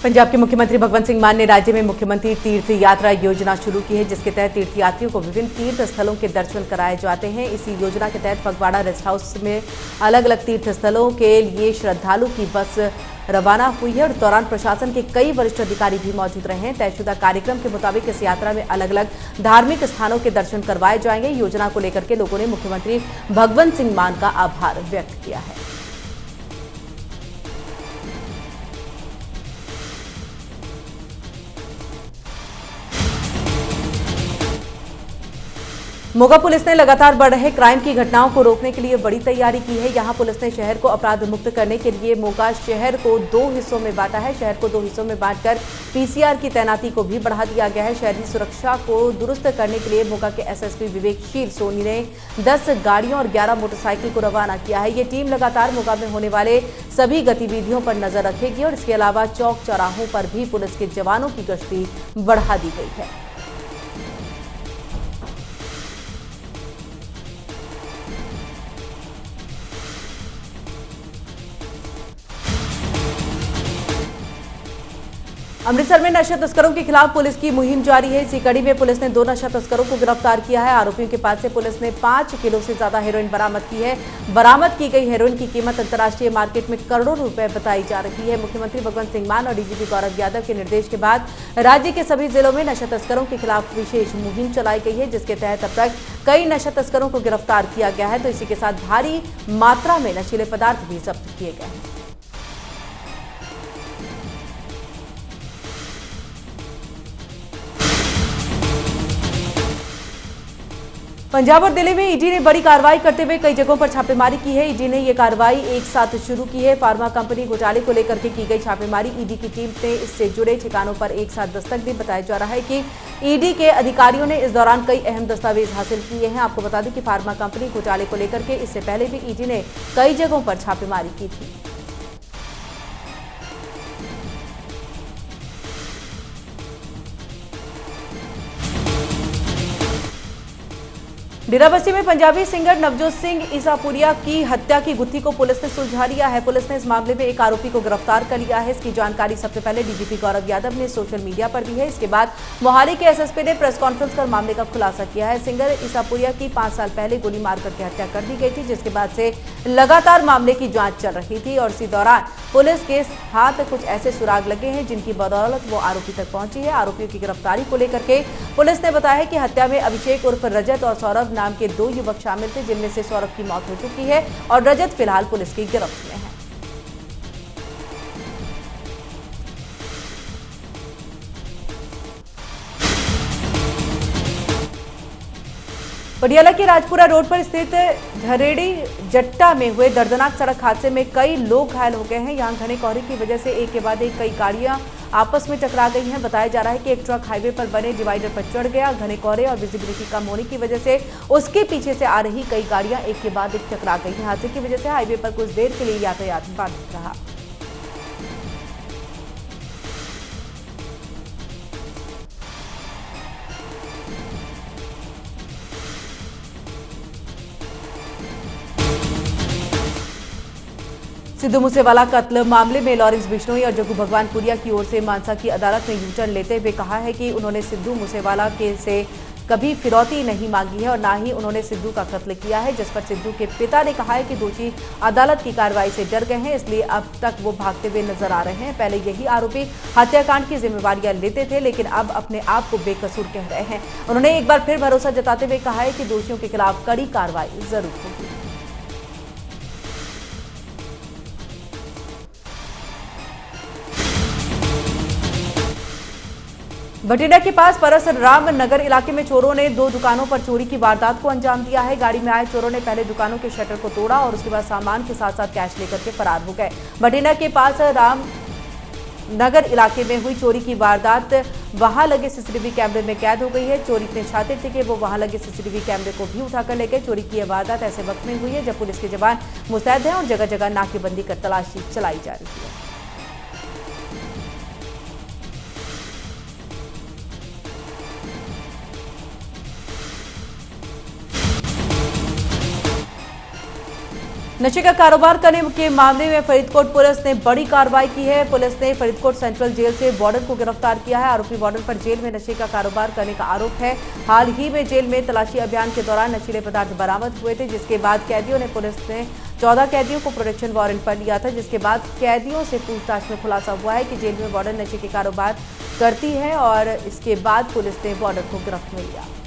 पंजाब के मुख्यमंत्री भगवंत सिंह मान ने राज्य में मुख्यमंत्री तीर्थ यात्रा योजना शुरू की है, जिसके तहत तीर्थयात्रियों को विभिन्न तीर्थ स्थलों के दर्शन कराए जाते हैं। इसी योजना के तहत फगवाड़ा रेस्ट हाउस में अलग अलग तीर्थ स्थलों के लिए श्रद्धालु की बस रवाना हुई है और इस दौरान प्रशासन के कई वरिष्ठ अधिकारी भी मौजूद रहे हैं। तयशुदा कार्यक्रम के मुताबिक इस यात्रा में अलग अलग धार्मिक स्थानों के दर्शन करवाए जाएंगे। योजना को लेकर के लोगों ने मुख्यमंत्री भगवंत सिंह मान का आभार व्यक्त किया है। मोगा पुलिस ने लगातार बढ़ रहे क्राइम की घटनाओं को रोकने के लिए बड़ी तैयारी की है। यहां पुलिस ने शहर को अपराध मुक्त करने के लिए मोगा शहर को 2 हिस्सों में बांटा है। शहर को 2 हिस्सों में बांटकर पीसीआर की तैनाती को भी बढ़ा दिया गया है। शहरी सुरक्षा को दुरुस्त करने के लिए मोगा के एसएसपी विवेकशील सोनी ने 10 गाड़ियों और 11 मोटरसाइकिल को रवाना किया है। ये टीम लगातार मोगा में होने वाले सभी गतिविधियों पर नजर रखेगी और इसके अलावा चौक चौराहों पर भी पुलिस के जवानों की गश्ती बढ़ा दी गई है। अमृतसर में नशा तस्करों के खिलाफ पुलिस की मुहिम जारी है। इसी कड़ी में पुलिस ने 2 नशा तस्करों को गिरफ्तार किया है। आरोपियों के पास से पुलिस ने 5 किलो से ज्यादा हेरोइन बरामद की है। बरामद की गई हेरोइन की कीमत अंतर्राष्ट्रीय मार्केट में करोड़ों रुपए बताई जा रही है। मुख्यमंत्री भगवंत सिंह मान और डीजीपी गौरव यादव के निर्देश के बाद राज्य के सभी जिलों में नशा तस्करों के खिलाफ विशेष मुहिम चलाई गई है, जिसके तहत अब तक कई नशा तस्करों को गिरफ्तार किया गया है। तो इसी के साथ भारी मात्रा में नशीले पदार्थ भी जब्त किए गए हैं। पंजाब और दिल्ली में ईडी ने बड़ी कार्रवाई करते हुए कई जगहों पर छापेमारी की है। ईडी ने यह कार्रवाई एक साथ शुरू की है। फार्मा कंपनी घोटाले को लेकर के की गई छापेमारी, ईडी की टीम ने इससे जुड़े ठिकानों पर एक साथ दस्तक दी। बताया जा रहा है कि ईडी के अधिकारियों ने इस दौरान कई अहम दस्तावेज हासिल किए हैं। आपको बता दें कि फार्मा कंपनी घोटाले को लेकर के इससे पहले भी ईडी ने कई जगहों पर छापेमारी की थी। डेराबस्सी में पंजाबी सिंगर नवजोत सिंह ईसापुरिया की हत्या की गुत्थी को पुलिस ने सुलझा लिया है। पुलिस ने इस मामले में एक आरोपी को गिरफ्तार कर लिया है। इसकी जानकारी सबसे पहले डीजीपी गौरव यादव ने सोशल मीडिया पर दी है। इसके बाद मोहाली के एसएसपी ने प्रेस कॉन्फ्रेंस कर मामले का खुलासा किया है। सिंगर ईसापुरिया की 5 साल पहले गोली मारकर के हत्या कर दी गई थी, जिसके बाद से लगातार मामले की जांच चल रही थी और इसी दौरान पुलिस के हाथ कुछ ऐसे सुराग लगे हैं जिनकी बदौलत वो आरोपी तक पहुंची है। आरोपियों की गिरफ्तारी को लेकर के पुलिस ने बताया है कि हत्या में अभिषेक उर्फ रजत और सौरभ नाम के 2 युवक शामिल थे, जिनमें से सौरभ की मौत हो चुकी है और रजत फिलहाल पुलिस की गिरफ्त में है। पटियाला के राजपुरा रोड पर स्थित झरेड़ी जट्टा में हुए दर्दनाक सड़क हादसे में कई लोग घायल हो गए हैं। यहां घने कोहरे की वजह से एक के बाद एक कई गाड़ियां आपस में टकरा गई हैं। बताया जा रहा है कि एक ट्रक हाईवे पर बने डिवाइडर पर चढ़ गया। घने कोहरे और विजिबिलिटी कम होने की वजह से उसके पीछे से आ रही कई गाड़ियां एक के बाद एक टकरा गई। हादसे की वजह से हाईवे पर कुछ देर के लिए यातायात बाधित रहा। सिद्धू मूसेवाला कत्ल मामले में लॉरेंस बिश्नोई और जग्गू भगवानपुरिया की ओर से मानसा की अदालत ने यूटर्न लेते हुए कहा है कि उन्होंने सिद्धू मूसेवाला के से कभी फिरौती नहीं मांगी है और ना ही उन्होंने सिद्धू का कत्ल किया है, जिस पर सिद्धू के पिता ने कहा है कि दोषी अदालत की कार्रवाई से डर गए हैं, इसलिए अब तक वो भागते हुए नजर आ रहे हैं। पहले यही आरोपी हत्याकांड की जिम्मेवारियां लेते थे, लेकिन अब अपने आप को बेकसूर कह रहे हैं। उन्होंने एक बार फिर भरोसा जताते हुए कहा है कि दोषियों के खिलाफ कड़ी कार्रवाई जरूर होगी। बठिंडा के पास परसराम नगर इलाके में चोरों ने 2 दुकानों पर चोरी की वारदात को अंजाम दिया है। गाड़ी में आए चोरों ने पहले दुकानों के शटर को तोड़ा और उसके बाद सामान के साथ साथ कैश लेकर के फरार हो गए। बठिंडा के पास राम नगर इलाके में हुई चोरी की वारदात वहां लगे सीसीटीवी कैमरे में कैद हो गई है। चोर इतने शातिर थे कि वो वहां लगे सीसीटीवी कैमरे को भी उठाकर ले गए। चोरी की यह वारदात ऐसे वक्त में हुई है जब पुलिस के जवान मुस्तैद हैं और जगह जगह नाकेबंदी कर तलाशी चलाई जा रही है। नशे का कारोबार करने के मामले में फरीदकोट पुलिस ने बड़ी कार्रवाई की है। पुलिस ने फरीदकोट सेंट्रल जेल से वार्डन को गिरफ्तार किया है। आरोपी वार्डन पर जेल में नशे का कारोबार करने का आरोप है। हाल ही में जेल में तलाशी अभियान के दौरान नशीले पदार्थ बरामद हुए थे, जिसके बाद पुलिस ने 14 कैदियों को प्रोटेक्शन वारंट पर लिया था, जिसके बाद कैदियों से पूछताछ में खुलासा हुआ है कि जेल में वार्डन नशे के कारोबार करती है और इसके बाद पुलिस ने वार्डन को गिरफ्त में लिया।